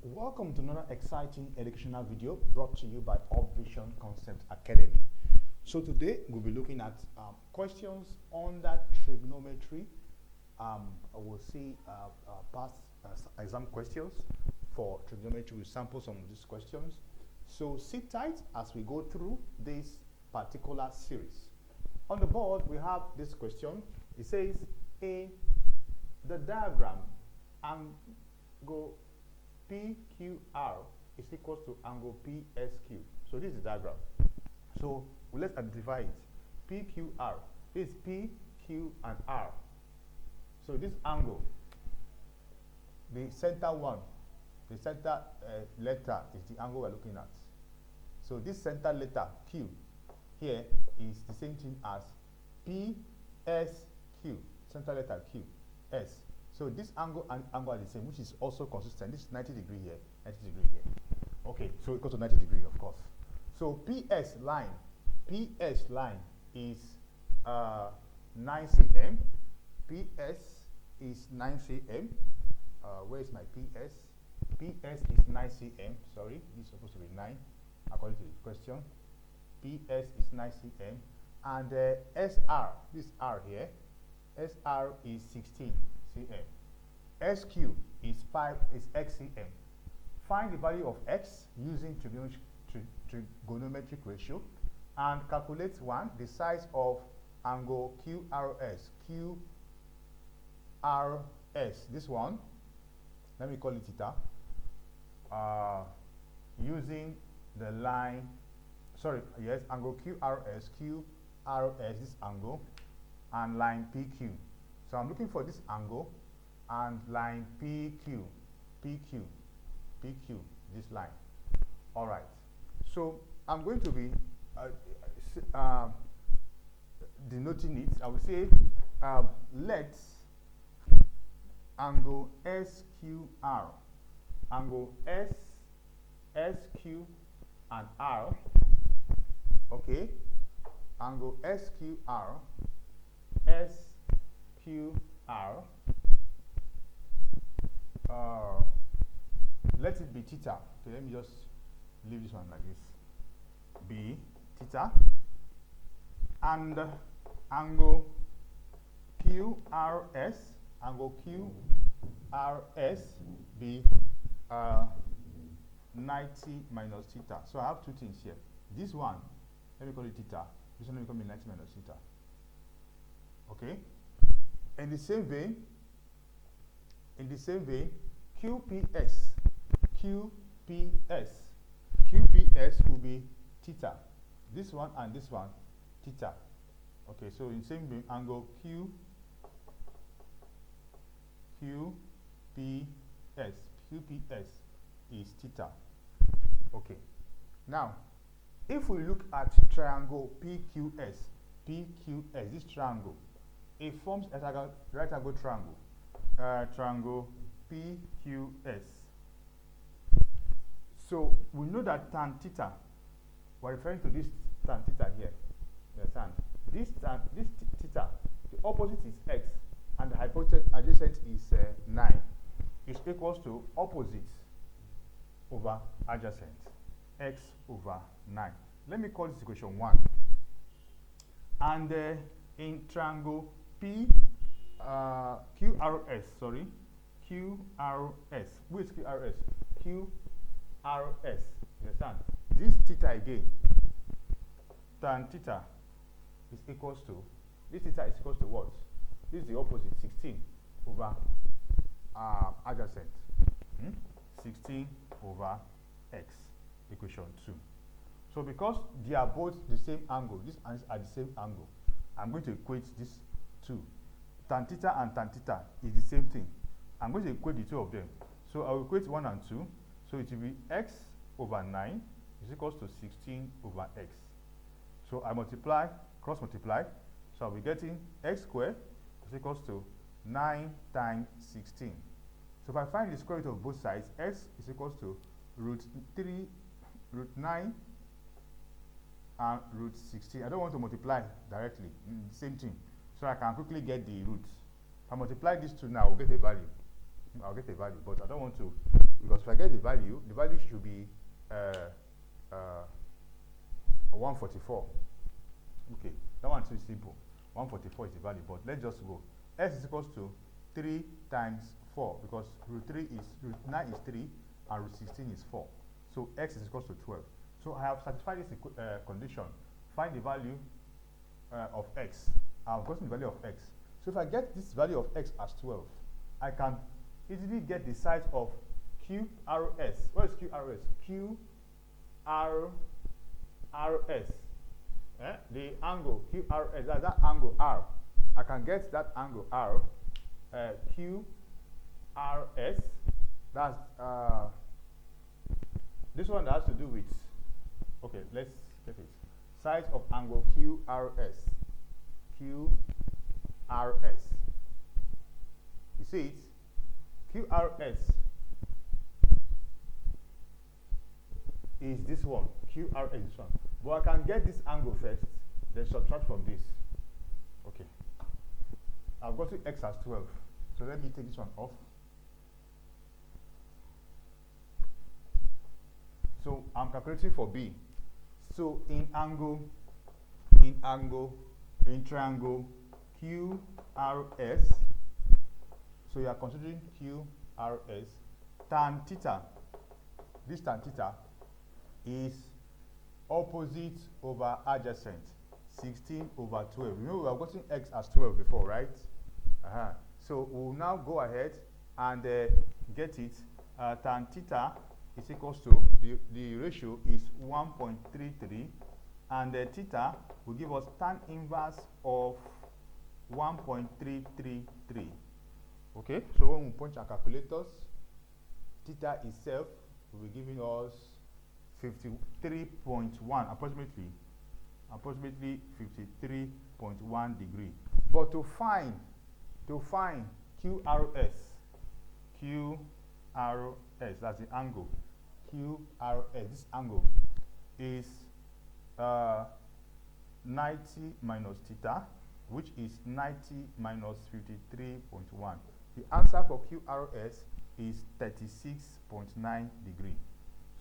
Welcome to another exciting educational video brought to you by Vision Concept Academy. So today we'll be looking at questions under trigonometry. We'll see past exam questions for trigonometry. We'll sample some of these questions. So sit tight as we go through this particular series. On the board we have this question. It says, in the diagram, angle PQR is equals to angle PSQ. So this is the diagram. So let's identify it. PQR is P, Q, and R. So this angle, the center one, the center letter is the angle we're looking at. So this center letter Q here is the same thing as PSQ, center letter Q, S. So this angle and angle are the same, which is also consistent. This is 90 degree here, 90 degree here. Okay, so it goes to 90 degree, of course. So PS line is 9 cm. PS is 9 cm. Where is my PS? PS is 9 cm. Sorry, this is supposed to be 9 according to the question. PS is 9 cm. And SR, this R here, SR is 16 cm. SQ is X cm. Find the value of X using trigonometric ratio and calculate the size of angle QRS. QRS, this one, let me call it theta, using the line, angle QRS, this angle, and line PQ. So I'm looking for this angle and line PQ, this line. All right. So I'm going to be denoting it. I will say let angle SQR, angle SQ and R. Okay. Angle SQR, SQR. Let it be theta. Okay, let me just leave this one like this. Be theta. And angle QRS, be 90 minus theta. So I have two things here. This one, let me call it theta. This one, let me call it 90 minus theta. Okay. In the same vein, QPS will be theta. This one and this one, theta. Okay, so in the same vein, angle QPS is theta. Okay. Now, if we look at triangle PQS, this triangle, it forms a right angle triangle. Triangle PQS. So we know that tan theta, we're referring to this tan theta here. You understand? This theta, the opposite is x, and the hypotenuse adjacent is 9. Is equals to opposite over adjacent, x over 9. Let me call this equation 1. And in triangle QRS, which QRS? QRS, you understand? This theta again, tan theta is equals to, this theta is equals to what? This is the opposite, 16 over adjacent. 16 over x, equation 2. So because they are both the same angle, these are the same angle, I'm going to equate these two. Tan theta and tan theta is the same thing. I'm going to equate the two of them. So I will equate 1 and 2. So it will be x over 9 is equals to 16 over x. So I multiply, cross multiply. So I'll be getting x squared is equals to 9 times 16. So if I find the square root of both sides, x is equals to root 9 and root 16. I don't want to multiply directly, same thing. So I can quickly get the roots. If I multiply these two now, we'll get a value. I'll get a value, but I don't want to, because if I get the value should be 144. Okay, that one is simple. 144 is the value, but let's just go. X is equals to 3 times 4, because root 9 is 3 and root 16 is 4. So x is equals to 12. So I have satisfied this condition. Find the value of x. I've gotten the value of x. So if I get this value of x as 12, I can easily get the size of QRS. What is QRS? QRS. The angle QRS, that angle R. I can get that angle R, QRS. That's this one that has to do with, okay, let's get it. Size of angle QRS. QRS. You see it? QRS is this one. QRS is this one. But I can get this angle first, then subtract from this. Okay. I've got to x as 12. So let me take this one off. So I'm calculating for B. So in triangle QRS, so you are considering QRS, tan theta, this tan theta is opposite over adjacent, 16 over 12. You know we have gotten x as 12 before, right? So we'll now go ahead and get it. Tan theta is equals to, the ratio is 1.33, and the theta will give us tan inverse of 1.333. Okay, so when we punch our calculators, theta itself will be giving us 53.1, approximately 53.1 degree. But to find QRS, that's the angle. QRS, this angle is 90 minus theta, which is 90 minus 53.1. The answer for QRS is 36.9 degree.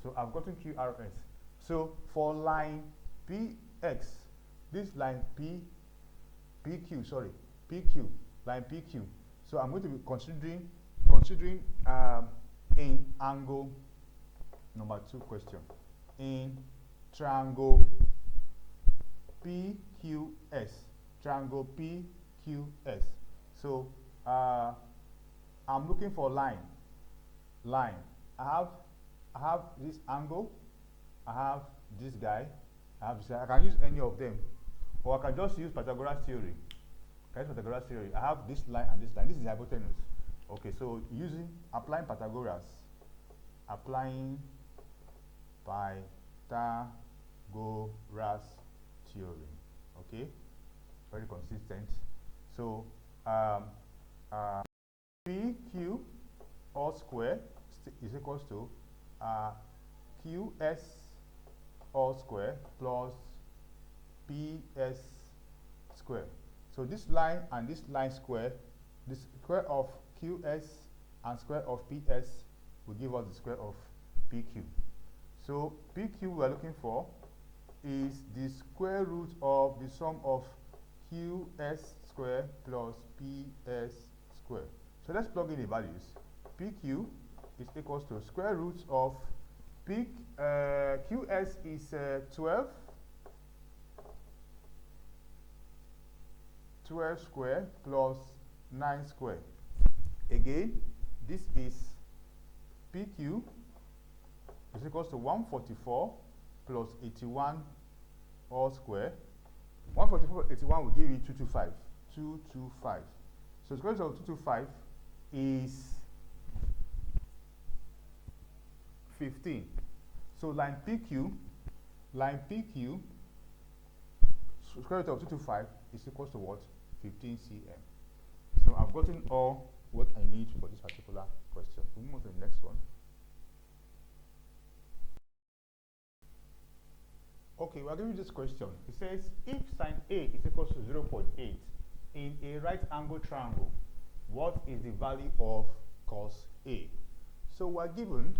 So I've gotten QRS. So for line PX, this line PQ, line PQ. So I'm going to be considering in angle number 2 question. In triangle PQS. So I'm looking for line. I have this angle, I have this guy, I can use any of them, or I can just use Pythagoras theory. I have this line and this line. This is the hypotenuse. Okay, so applying Pythagoras, theory. Okay, very consistent. So PQ all square is equals to QS all square plus PS square. So this line and this line square, the square of QS and square of PS will give us the square of PQ. So PQ we are looking for is the square root of the sum of QS square plus PS square. So let's plug in the values. PQ is equals to square root of QS is 12 square plus 9 square. Again, this is PQ is equals to 144 plus 81 all square. 144 plus 81 will give you 225. 225. So square root of 225 is 15. So line PQ, square root of 225 is equals to what? 15 cm. So I've gotten all what I need for this particular question. We move on to the next one. Okay, we're giving this question. It says if sine A is equals to 0.8 in a right angle triangle, what is the value of cos A. So we're given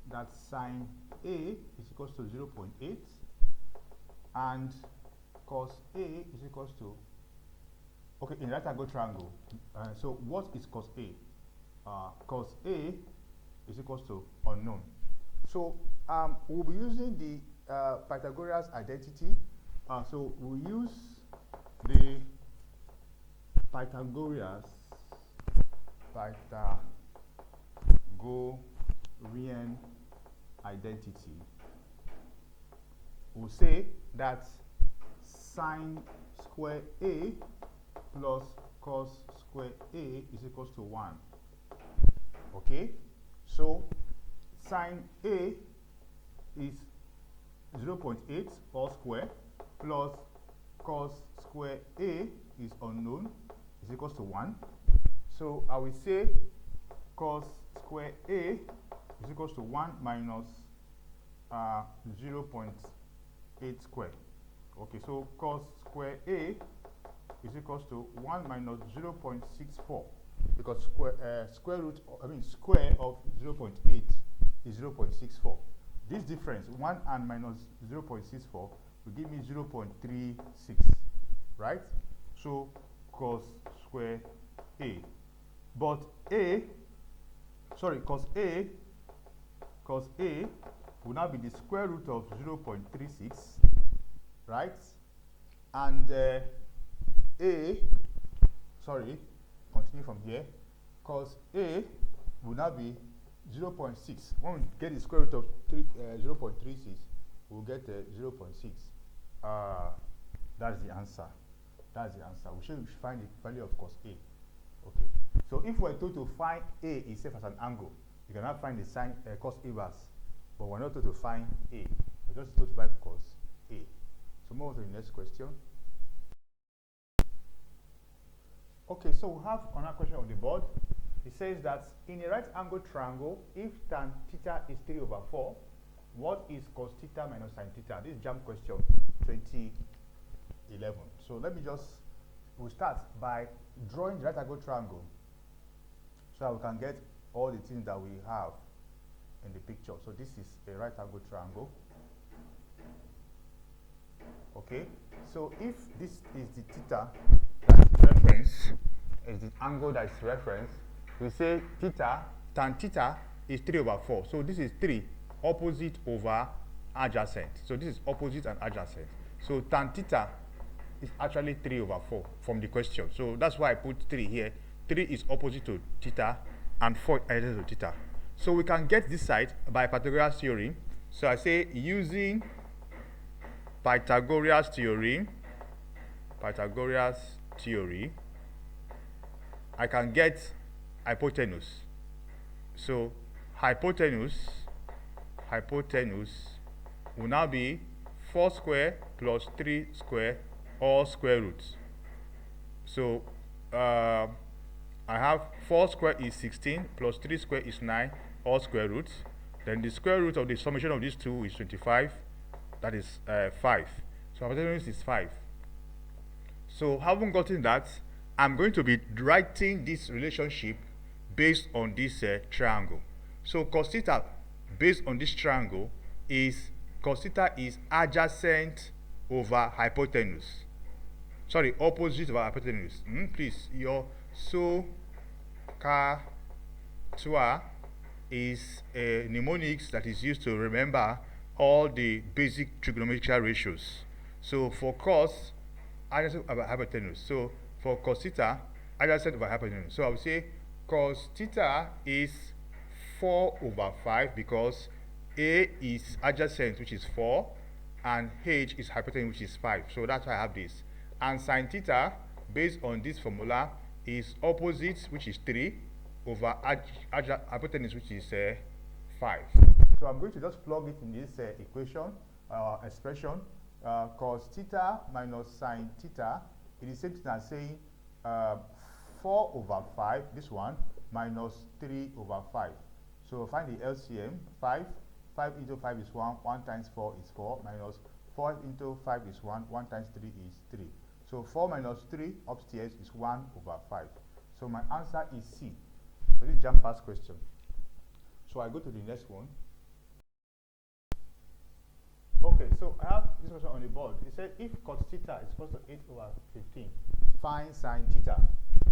that sine A is equals to 0.8 and cos A is equals to, okay, in right angle triangle. So what is cos A? Cos A is equals to unknown. So we'll be using the Pythagoras identity. So we'll use the Pythagorean identity. We'll say that sine square A plus cos square A is equals to 1. Okay, so sine A is 0.8 all square plus cos square A is unknown is equals to 1. So I will say cos square A is equals to 1 minus 0.8 square. Okay, so cos square A is equals to 1 minus 0.64 because square of 0.8 is 0.64. This difference, 1 and minus 0.64, will give me 0.36, right? So cos square A. But cos A will now be the square root of 0.36, right? And continue from here. Cos A will now be 0.6. When we get the square root of 0.36, we'll get 0.6. That's the answer. That's the answer. We should find the value of cos A. Okay. So if we're told to find A itself as an angle, you cannot find the sine cos inverse. But we're not told to find A. We're just told to find cos A. So move on to the next question. Okay, so we have another question on the board. It says that in a right angle triangle, if tan theta is 3/4, what is cos theta minus sin theta? This is JAMB question 2011. So we'll start by drawing the right angle triangle so that we can get all the things that we have in the picture. So this is a right angle triangle. Okay, so if this is the theta that's reference, is the angle that is reference, we say tan theta is 3/4. So this is 3 opposite over adjacent. So this is opposite and adjacent. So tan theta is actually 3/4 from the question. So that's why I put 3 here. 3 is opposite to theta and 4 is adjacent to theta. So we can get this side by Pythagoras theorem. So I say using Pythagoras theorem, I can get hypotenuse. So hypotenuse will now be 4 square plus 3 square all square roots. So I have 4 square is 16 plus 3 square is 9 all square roots. Then the square root of the summation of these two is 25. That is 5. So hypotenuse is 5. So having gotten that, I'm going to be writing this relationship based on this triangle. So cos theta based on this triangle is cos theta is adjacent over hypotenuse. Sorry, opposite over hypotenuse. Please, your SOHCAHTOA is a mnemonics that is used to remember all the basic trigonometric ratios. So for cos, adjacent over hypotenuse. So for cos theta, adjacent over hypotenuse. So I will say cos theta is 4/5 because A is adjacent, which is 4, and H is hypotenuse, which is 5. So that's why I have this. And sin theta, based on this formula, is opposite, which is 3, over hypotenuse, which is 5. So I'm going to just plug it in this expression. Cos theta minus sin theta, it is the same thing as saying 4/5, this one, minus 3/5. So find the LCM. 5 into 5 is 1, 1 times 4 is 4, minus 4 into 5 is 1, 1 times 3 is 3. So 4 minus 3 upstairs is 1/5. So my answer is C. So this is jump pass question. So I go to the next one. Okay, so I have this question on the board. It said if cos theta is equal to 8 over 15, find sine theta.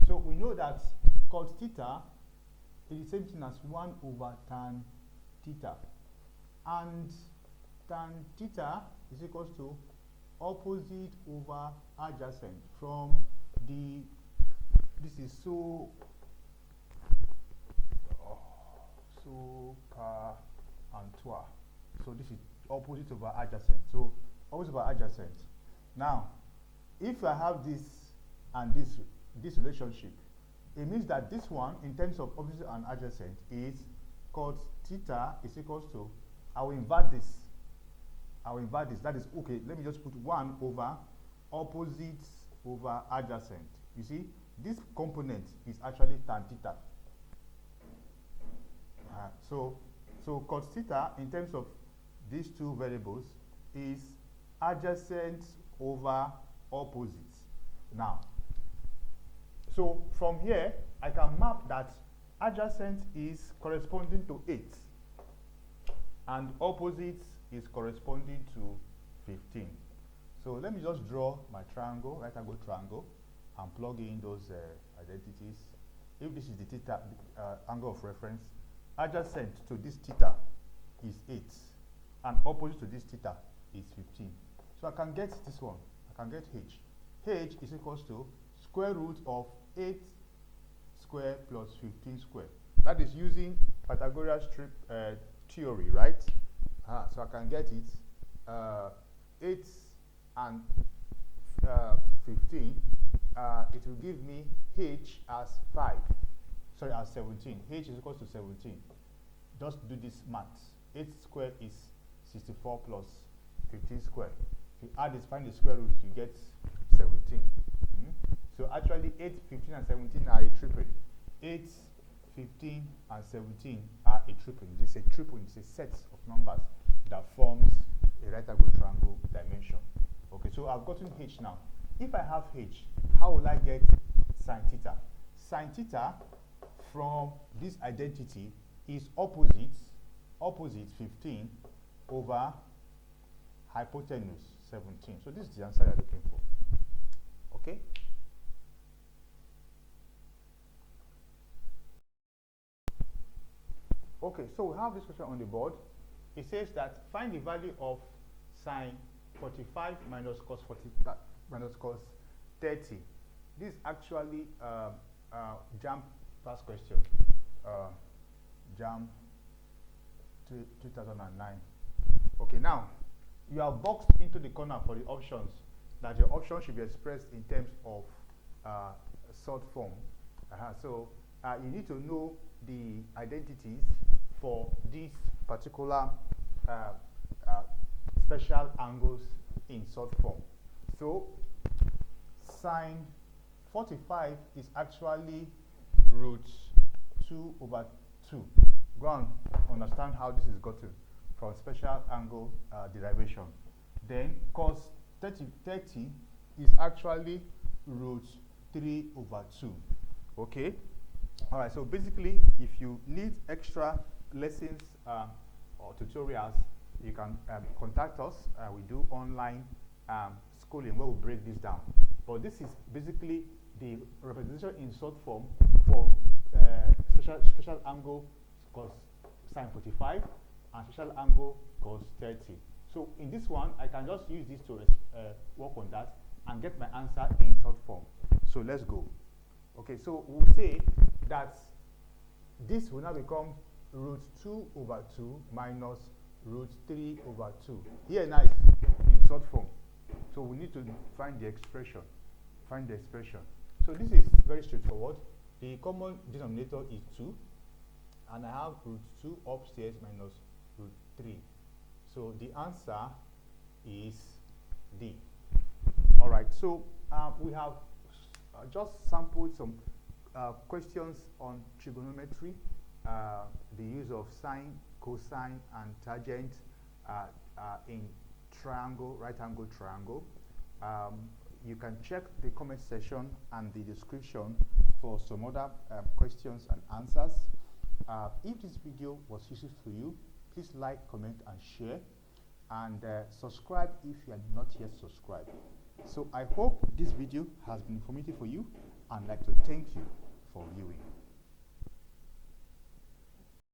So we know that cos theta is the same thing as 1 over tan theta. And tan theta is equal to opposite over adjacent from the, this is so par and toi. So this is opposite over adjacent. So opposite over adjacent. Now, if I have this and this relationship, it means that this one, in terms of opposite and adjacent, is cos theta is equals to, I will invert this. That is, okay, let me just put 1 over opposite over adjacent. You see, this component is actually tan theta. So cos theta, in terms of these two variables, is adjacent over opposite. Now, so from here, I can map that adjacent is corresponding to 8, and opposite is corresponding to 15. So let me just draw my triangle, right angle triangle, and plug in those identities. If this is the theta angle of reference, adjacent to this theta is 8, and opposite to this theta is 15. So I can get this one. I can get h. H is equals to square root of 8 square plus 15 square. That is using Pythagoras theory, right? So I can get it 8 and 15. It will give me h as 5. Sorry, as 17. H is equal to 17. Just do this math. 8 square is 64 plus 15 square. If you add this, find the square root, you get 17. So actually 8, 15, and 17 are a triple. 8, 15, and 17 are a triple. It's a triple, it's a set of numbers that forms a right angle triangle dimension. Okay, so I've gotten h now. If I have h, how will I get sine theta? Sine theta from this identity is opposite 15 over hypotenuse 17. So this is the answer you're looking for. Okay? Okay, so we have this question on the board. It says that find the value of sine 45 minus cos 40 minus cos 30. This is actually JAMB past question. JAMB 2009. Okay, now you have boxed into the corner for the options that your option should be expressed in terms of short form. So you need to know the identities for these particular special angles in short form. So sine 45 is actually root 2 over 2. Go and understand how this is gotten from special angle derivation. Then cos 30 is actually root 3 over 2. Okay? All right, so basically, if you need extra lessons or tutorials, you can contact us. We do online schooling where we break this down. But this is basically the representation in short form for special angle cos sine 45 and special angle cos 30. So in this one, I can just use this to work on that and get my answer in short form. So let's go. Okay, so we'll say that this will now become root 2 over 2 minus root 3 over 2. Here now is in short form. So we need to find the expression. So this is very straightforward. The common denominator is 2. And I have root 2 upstairs minus root 3. So the answer is D. All right, so we have just sampled some questions on trigonometry, the use of sine, cosine, and tangent in triangle, right angle triangle. You can check the comment section and the description for some other questions and answers. If this video was useful for you, please like, comment, and share. And subscribe if you are not yet subscribed. So I hope this video has been informative for you, and I'd like to thank you for viewing.